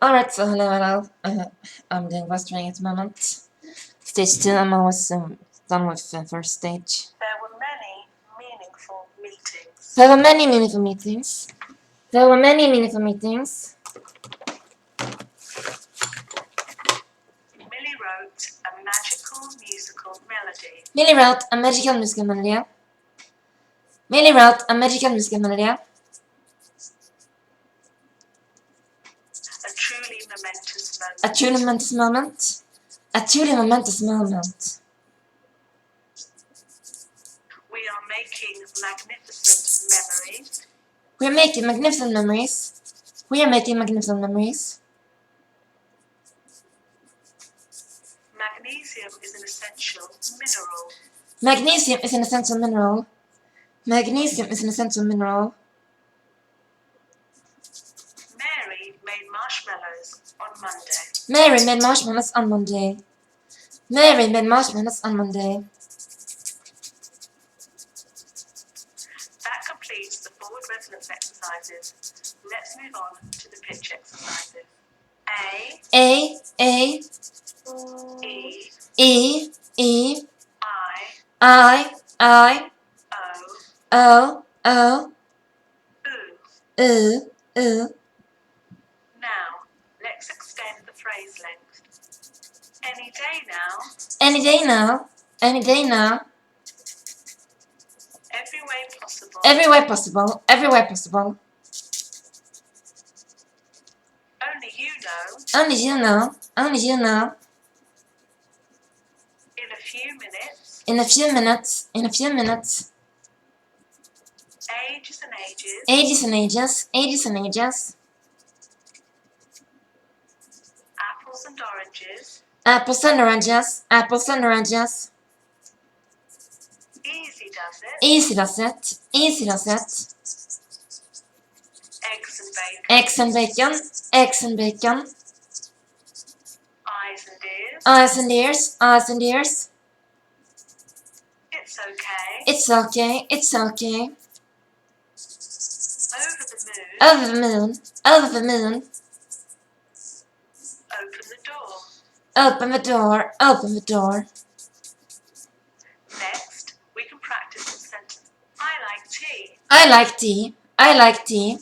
Alright, so hello. I'm doing voice training at the moment. Stage 2, I'm almost done with the first stage. There were many meaningful meetings. There were many meaningful meetings. There were many meaningful meetings. Millie wrote a magical musical melody. Millie wrote a magical musical melody. Millie wrote a magical musical melody. A truly momentous moment. A truly momentous moment. A truly momentous moment. We are making magnificent memories. We are making magnificent memories. We are making magnificent memories. Magnesium is an essential mineral. Magnesium is an essential mineral. Magnesium is an essential mineral. Mary made marshmallows on Monday. Mary made marshmallows on Monday. Mary made marshmallows on Monday. That completes the forward resonance exercises. Let's move on to the pitch exercises. A, A, E, E, E, I, I, O, O, U. U. Now, let's extend the phrase length. Any day now, Any day now. Any day now. every way possible, Every way possible. Every way possible. only you know, Only you know. Only you know. in a few minutes, In a few minutes. In a few minutes. ages and ages, Ages and ages. Ages and ages. apples and oranges, Apples and oranges. Apples and oranges. easy does it, Easy does it. Easy does it. eggs and bacon, Eggs and bacon. Eggs and bacon. eyes and ears, Eyes and ears. Eyes and ears. it's okay, It's okay. It's okay. over the moon, Over the moon. Over the moon. open the door. Open the door. Open the door. Next, we can practice some sentences. I like tea. I like tea. I like tea.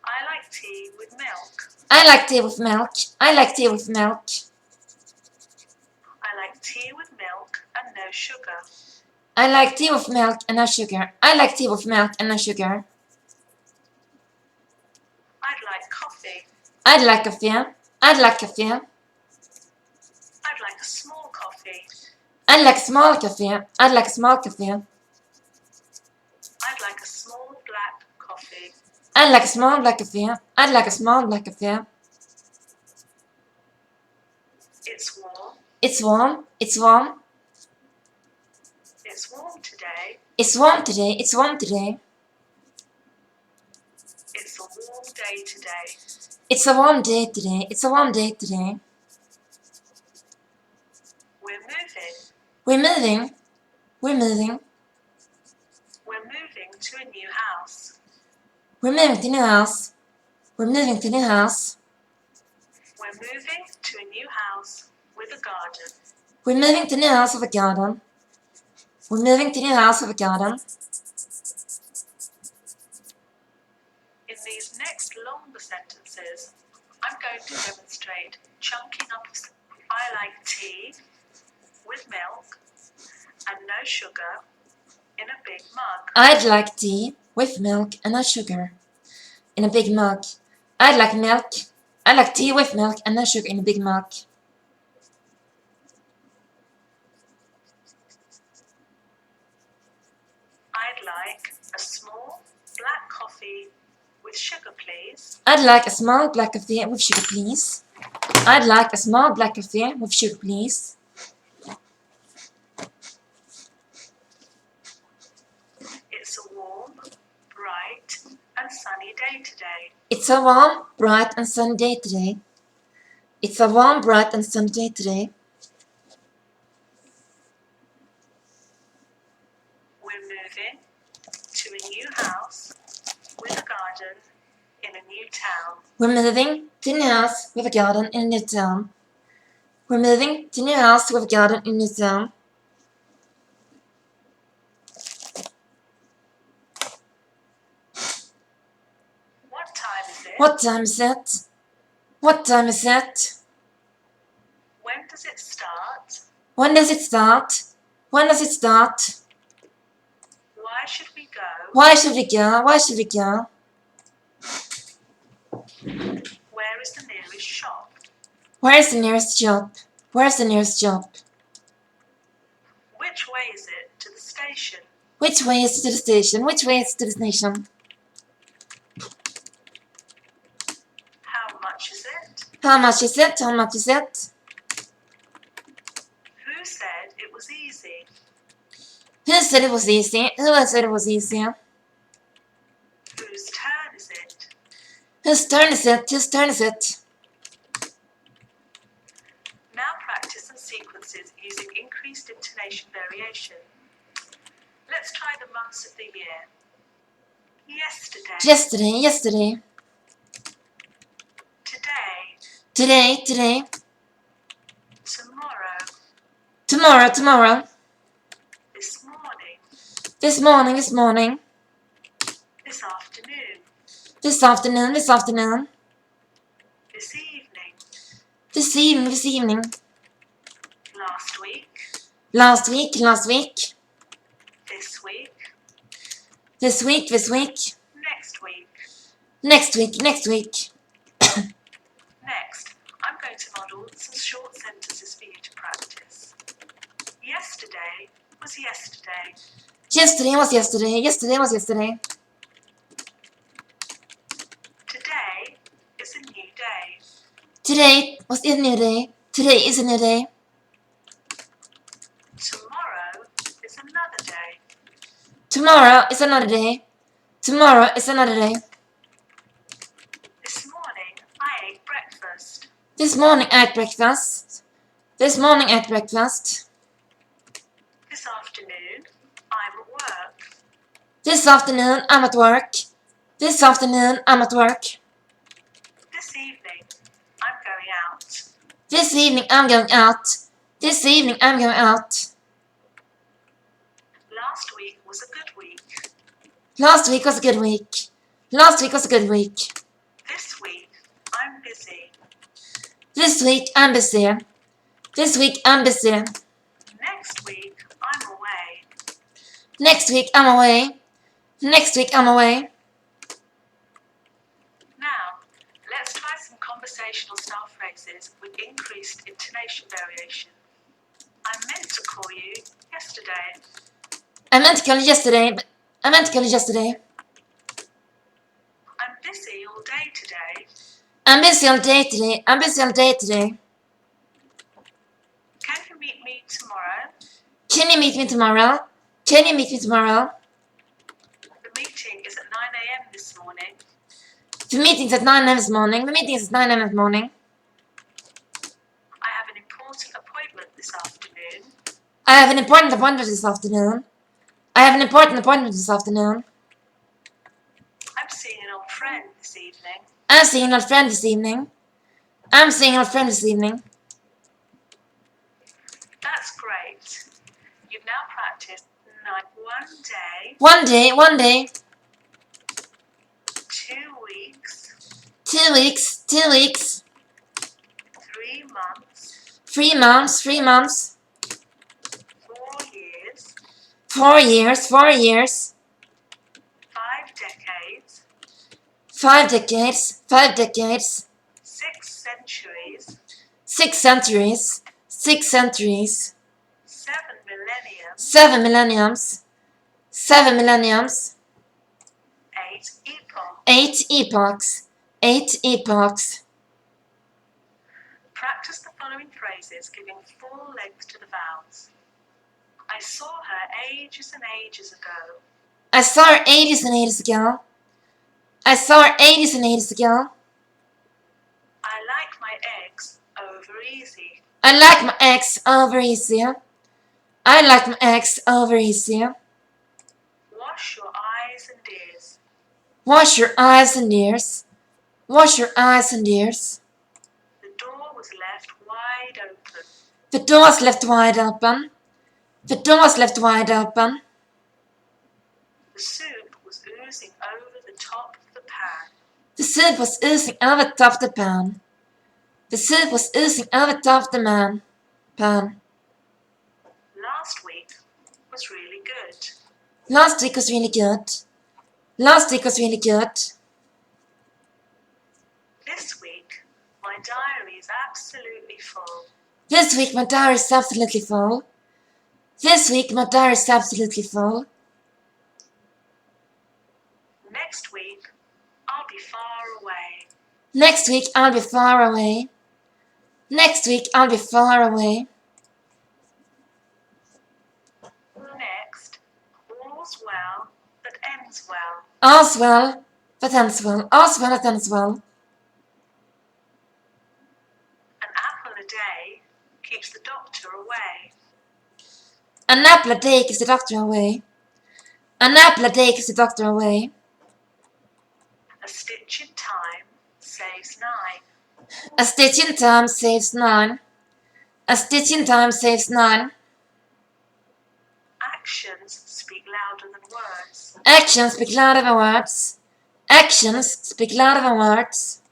I like tea with milk. I like tea with milk. I like tea with milk. I like tea with milk and no sugar. I like tea with milk and no sugar. I like tea with milk and no sugar. I'd like coffee. I'd like coffee. I'd like coffee. I'd like a small coffee. I'd like small coffee. I'd like small coffee. I'd like a small black coffee. I'd like small black coffee. I'd like a small black coffee. It's warm. It's warm. It's warm. It's warm today. It's warm today. It's warm today. It's a warm day today. It's a warm day today. It's a warm day today. We're moving. We're moving. We're moving. We're moving to a new house. We're moving to new house. We're moving to new house. We're moving to a new house with a garden. We're moving to new house with a garden. We're moving to new house with a garden. In these next longer sentences, I'm going to demonstrate chunking up. I like tea with milk and no sugar in a big mug. I'd like tea with milk and no sugar in a big mug. I'd like milk. I like tea with milk and no sugar in a big mug. I'd like a small black coffee with sugar, please. I'd like a small black coffee with sugar, please. I'd like a small black coffee with sugar, please. It's a warm, bright, and sunny day today. It's a warm, bright, and sunny day today. It's a warm, bright, and sunny day today. We're moving to a new house with a garden in a new new town. We're moving to a new house with a garden in a new town. We're moving to a new house with a garden in a new town. What time is it? What time is it? What time is it? When does it start? When does it start? When does it start? Why should we go? Why should we go? Why should we go? Where is the nearest shop? Where is the nearest shop? Where is the nearest shop? Which way is it to the station? Which way is to the station? Which way is to the station? How much is it? How much is it? How much is it? Who said it was easy? Who said it was easy? Who said it was easy? Whose turn is it? Whose turn is it? Whose turn is it? Now practice some sequences using increased intonation variation. Let's try the months of the year. Yesterday. Yesterday, yesterday. Today. Today, today. Tomorrow. Tomorrow, tomorrow. This morning. This morning, this morning. This afternoon. This afternoon, this afternoon. This evening. This evening, this evening. Last week. Last week, last week. This week. This week, this week. Next week. Next week, next week. Next, I'm going to model some short sentences for you to practice. Yesterday was yesterday. Yesterday was yesterday, yesterday was yesterday. Today is a new day. Today was a new day. Today is a new day. Tomorrow is another day. Tomorrow is another day. Tomorrow is another day. This morning I ate breakfast. This morning I ate breakfast. This morning I ate breakfast. This afternoon I'm at work. This afternoon I'm at work. This afternoon I'm at work. This evening I'm going out. This evening I'm going out. This evening I'm going out. Last week was a good week. Last week was a good week. Last week was a good week. This week I'm busy. This week I'm busy. This week I'm busy. Next week I'm away. Next week I'm away. Next week I'm away. Now, let's try some conversational style phrases with increased intonation variation. I meant to call you yesterday. I meant to call you yesterday, but I meant to call you yesterday. I'm busy all day today. I'm busy all day today. I'm busy all day today. Can you meet me tomorrow? Can you meet me tomorrow? Can you meet me tomorrow? The meeting is at 9 a.m. this morning. The meeting's at 9 a.m. this morning. The meeting is at 9 a.m. this morning. I have an important appointment this afternoon. I have an important appointment this afternoon. I have an important appointment this afternoon. I'm seeing an old friend this evening. I'm seeing an old friend this evening. I'm seeing an old friend this evening. That's great. You've now practiced One day, 2 weeks, 2 weeks, 2 weeks, 3 months, 3 months, 3 months, 4 years, 4 years, 4 years, 5 decades, 5 decades, 5 decades, 6 centuries, 6 centuries, 6 centuries, 7 millenniums, 7 millenniums, 7 millenniums, 8 epochs. 8 epochs, 8 epochs. Practice the following phrases, giving full length to the vowels. I saw her ages and ages ago. I saw her ages and ages ago. I saw her ages and ages ago. I like my eggs over easy. I like my eggs over easier. I like my eggs over easier. Wash your eyes and ears. Wash your eyes and ears. Wash your eyes and ears. The door was left wide open. The door's left wide open. The door's left wide open. The soup was oozing over the top of the pan. The soup was oozing over the top of the pan. The soup was oozing over the top of the pan. Last week was really good. Last week was really good. Last week was really good. This week, my diary is absolutely full. This week my diary is absolutely full. This week my diary is absolutely full. Next week, I'll be far away. Next week I'll be far away. Next week I'll be far away. Next, all's well that ends well. All's well that ends well. All's well that ends well. An apple a day keeps the doctor away. An apple a day keeps the doctor away. An apple a day keeps the doctor away. A stitch in time saves 9. A stitch in time saves 9. A stitch in time saves 9. Actions speak louder than words. Actions speak louder than words. Actions speak louder than words.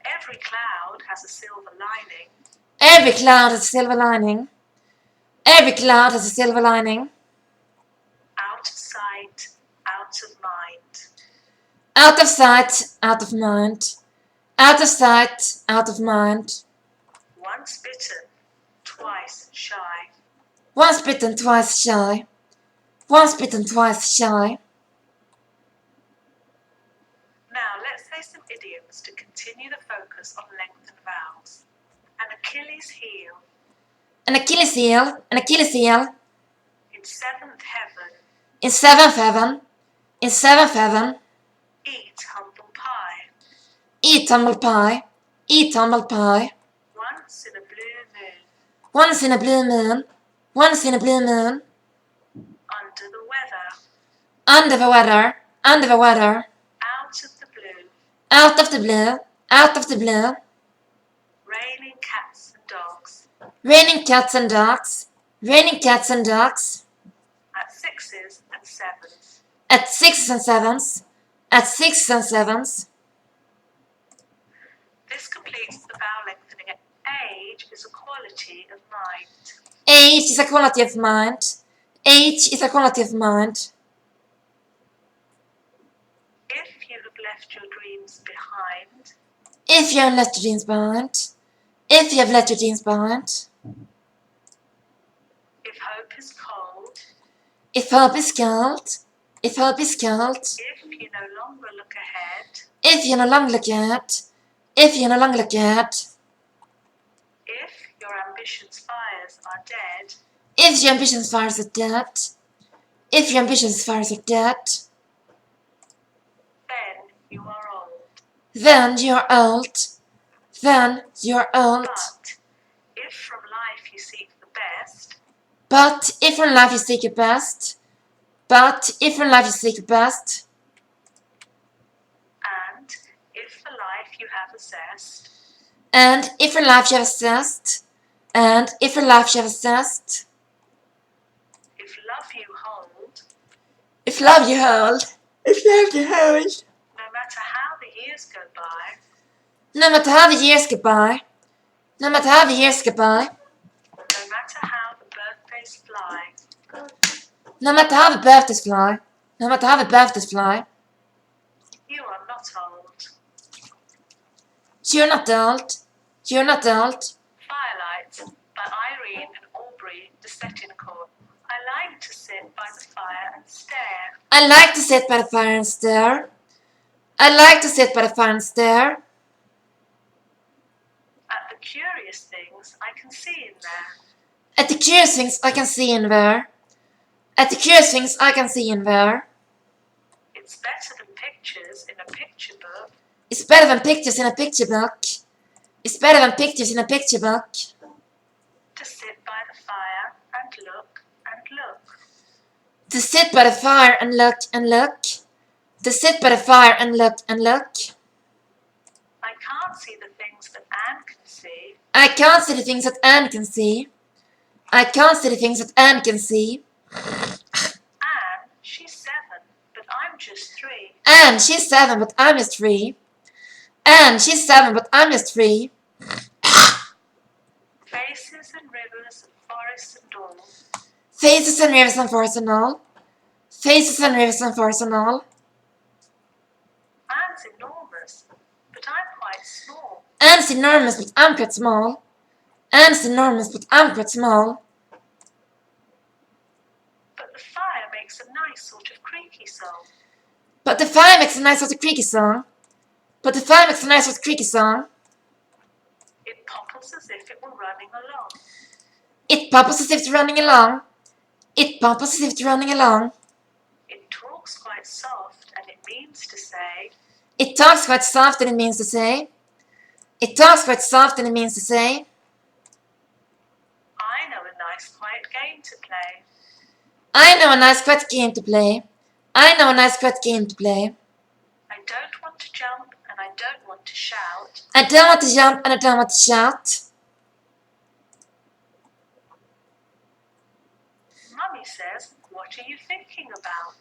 Every cloud has a silver lining. Every cloud has a silver lining. Every cloud has a silver lining. Out of sight, out of mind. Out of sight, out of mind. Out of sight, out of mind. Once bitten, twice shy. Once bitten, twice shy. Once bitten, twice shy. Now let's say some idioms to continue the focus on lengthened vowels. An Achilles heel. An Achilles heel. An Achilles heel. In 7th heaven. In 7th heaven. In 7th heaven. Eat humble pie. Eat humble pie. Eat humble pie. Once in a blue moon. Once in a blue moon. Once in a blue moon. Under the weather. Under the weather. Under the weather. Out of the blue. Out of the blue. Out of the blue. Raining cats and dogs. Raining cats and dogs. Raining cats and dogs. At 6s and 7s. At 6s and 7s. At 6s and 7s. This completes the vowel lengthening. Age is a quality of mind. Age is a quality of mind. Age is a quality of mind. If you have left your dreams behind. If you have left your dreams behind. If you have left your dreams behind. If hope is cold. If hope is cold. If hope is cold. If you no longer look ahead. If you no longer look ahead. If you no longer look ahead. If your ambition's fires are dead. If your ambition's fires are dead. If your ambition's fires are dead. Then you are old. Then you are old. Then you are old. But if from life you seek the best. But if from life you seek your best. But if from life you seek your best. And if for life you have assessed. And if for life you have assessed. And if for life you have assessed. If love you hold. If love you hold. If love you hold. No matter how the years go by. No matter how the years go by. No matter how the years go by. No matter how the birthdays fly. No matter how the birthdays fly. No matter how the birthdays fly. You are not old. You're not old. You're not old. Firelight by Irene and Aubrey de Setincourt. I like to sit by the fire and stare. I like to sit by the fire and stare. I like to sit by the fire and stare. At the curious things I can see in there. At the curious things I can see in there. At the curious things I can see in there. It's better than pictures in a picture book. It's better than pictures in a picture book. It's better than pictures in a picture book. To sit by the fire and look and look. To sit by the fire and look and look. To sit by the fire and look and look. can't see the things that Anne can see. I can't see the things that Anne can see. I can't see the things that Anne can see. Anne, she's 7, but I'm just 3. Anne, she's 7, but I'm just 3. Anne, she's 7, but I'm just 3. Faces and rivers and forests and all. Faces and rivers and forests and all. Faces and rivers and forests and all. Anne's enormous, but I'm quite small. Anne's enormous, but I'm quite small. Anne's enormous, but I'm quite small. But the fire makes a nice sort of creaky song. But the fire makes a nice sort of creaky song. But the fire makes a nice sort of creaky song. It popples as if it were running along. It popples as if it's running along. It popples as if it's running along. It talks quite soft, and it means to say. It talks quite soft and it means to say. It talks quite soft and it means to say. I know a nice quiet game to play. I know a nice quiet game to play. I know a nice quiet game to play. I don't want to jump, and I don't want to shout. I don't want to jump and I don't want to shout. Mummy says, what are you thinking about?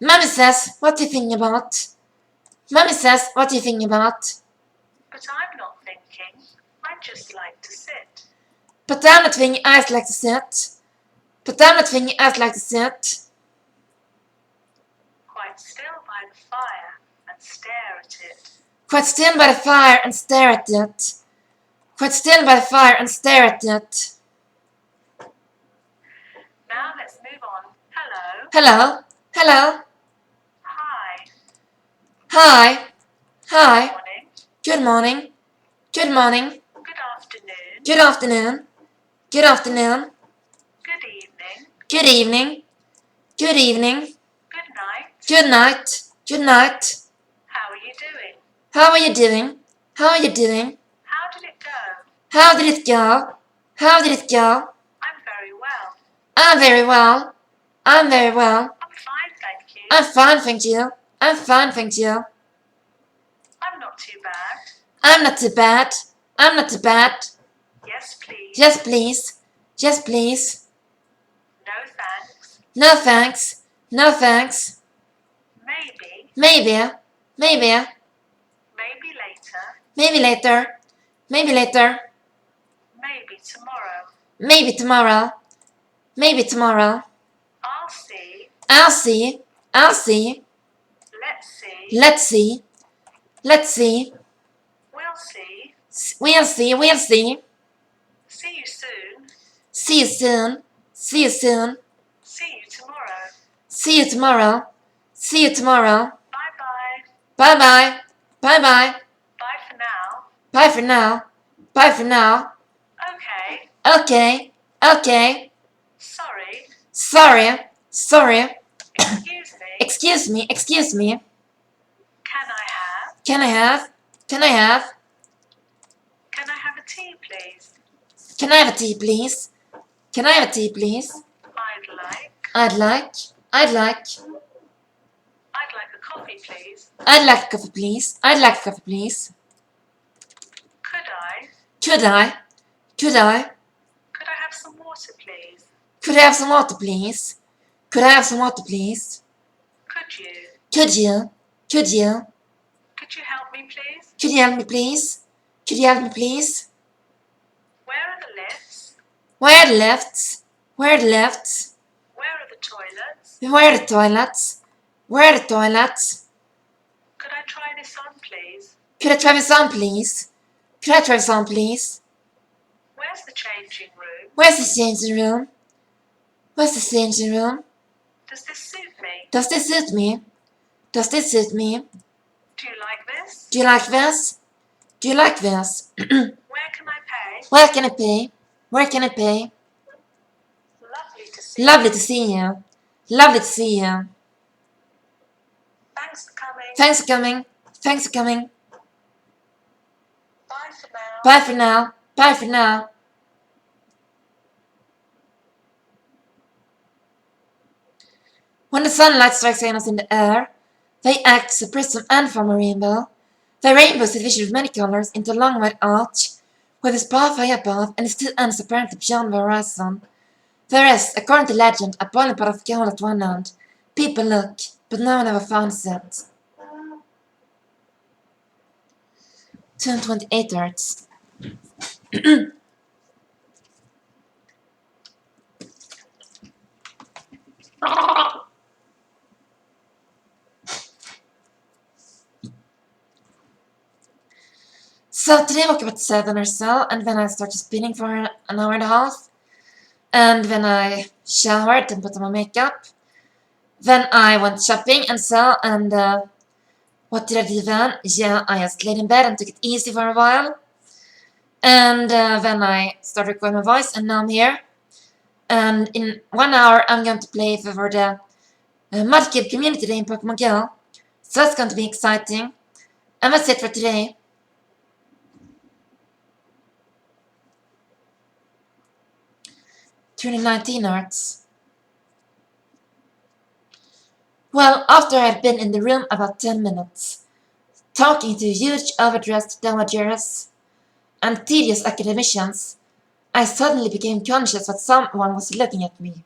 Mummy says, what are you thinking about? Mummy says, what are you thinking about? But I'm not thinking. I just like to sit. But I'm not thinking, I just like to sit. But I'm not thinking, I just like to sit. Quite still by the fire and stare at it. Quite still by the fire and stare at it. Quite still by the fire and stare at it. Now let's move on. Hello. Hello. Hello. Hi. Hi. Hi. Morning. Good morning. Good morning. Good afternoon. Good afternoon. Good afternoon. Good evening. Good evening. Good evening. Good night. Good night. Good night. How are you doing? How are you doing? How are you doing? How did it go? How did it go? How did it go? I'm very well. I'm very well. I'm very well. I'm fine, thank you. I'm fine, thank you. I'm fine, thank you. I'm not too bad. I'm not too bad. I'm not too bad. Yes, please. Yes, please. Yes, please. No thanks. No thanks. No thanks. Maybe. Maybe. Maybe. Maybe later. Maybe later. Maybe later. Maybe tomorrow. Maybe tomorrow. Maybe tomorrow. I'll see. I'll see. I'll see. Let's see. Let's see. Let's see. We'll see. We'll see. We'll see. See you soon. See you soon. See you soon. See you tomorrow. See you tomorrow. See you tomorrow. Bye-bye. Bye bye. Bye bye. Bye for now. Bye for now. Bye for now. Okay. Okay. Okay. Sorry. Sorry. Sorry. Excuse me. Excuse me. Excuse me. Can I have? Can I have? Can I have? Can I have a tea, please? Can I have a tea, please? Can I have a tea, please? I'd like. I'd like. I'd like. I'd like a coffee, please. I'd like a coffee, please. I'd like a coffee, please. Could I? Could I? Could I? Could I have some water, please? Could I have some water, please? Could I have some water, please? Could you? Could you? Could you? Could you help me, please? Could you help me, please? Could you help me, please? Where are the lifts? Where are the lifts? Where are the lifts? Where are the toilets? Where are the toilets? Where are the toilets? Could I try this on, please? Could I try this on, please? Could I try this on, please? Where's the changing room? Where's the changing room? Where's the changing room? Does this suit me? Does this suit me? Does this suit me? Do you like this? Do you like this? Do you like this? Where can I pay? Where can I pay? Where can I pay? Lovely to see Lovely you. to see you. Lovely to see you. Thanks for coming. Thanks for coming. Thanks for coming. Bye for now. Bye for now. Bye for now. When the sunlight strikes angels in the air, they act as a prism and form a rainbow. The rainbow is divided with many colors into a long white arch, with its path high above and its two ends apparently beyond the horizon. There is, according to legend, a boiling pot of gold at one end. People look, but no one ever finds it. 228 hertz. So today I woke up at 7 or so, and then I started spinning for an hour and a half. And then I showered and put on my makeup. Then I went shopping and so, and what did I do then? Yeah, I just laid in bed and took it easy for a while. And then I started recording my voice, and now I'm here. And in 1 hour, I'm going to play for the Mudkip Community Day in Pokemon Go. So that's going to be exciting. And that's it for today. 2019 hertz. Well, after I had been in the room about 10 minutes, talking to huge overdressed dowagers and tedious academicians, I suddenly became conscious that someone was looking at me.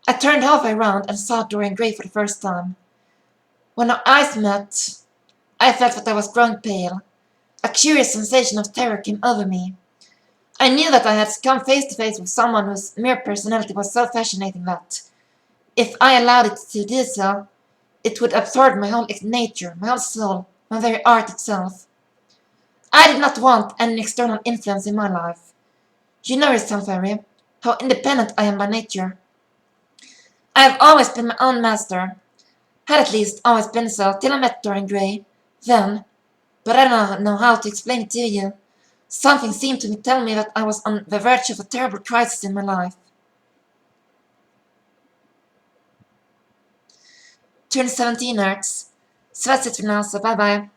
I turned halfway around and saw Dorian Gray for the first time. When our eyes met, I felt that I was growing pale. A curious sensation of terror came over me. I knew that I had come face to face with someone whose mere personality was so fascinating that, if I allowed it to do so, it would absorb my whole nature, my whole soul, my very art itself. I did not want any external influence in my life. You know yourself, Harry, how independent I am by nature. I have always been my own master. Had at least always been so till I met Dorian Gray. Then, but I don't know how to explain it to you, something seemed to tell me that I was on the verge of a terrible crisis in my life. 2017 hertz. So that's it for now, so bye bye.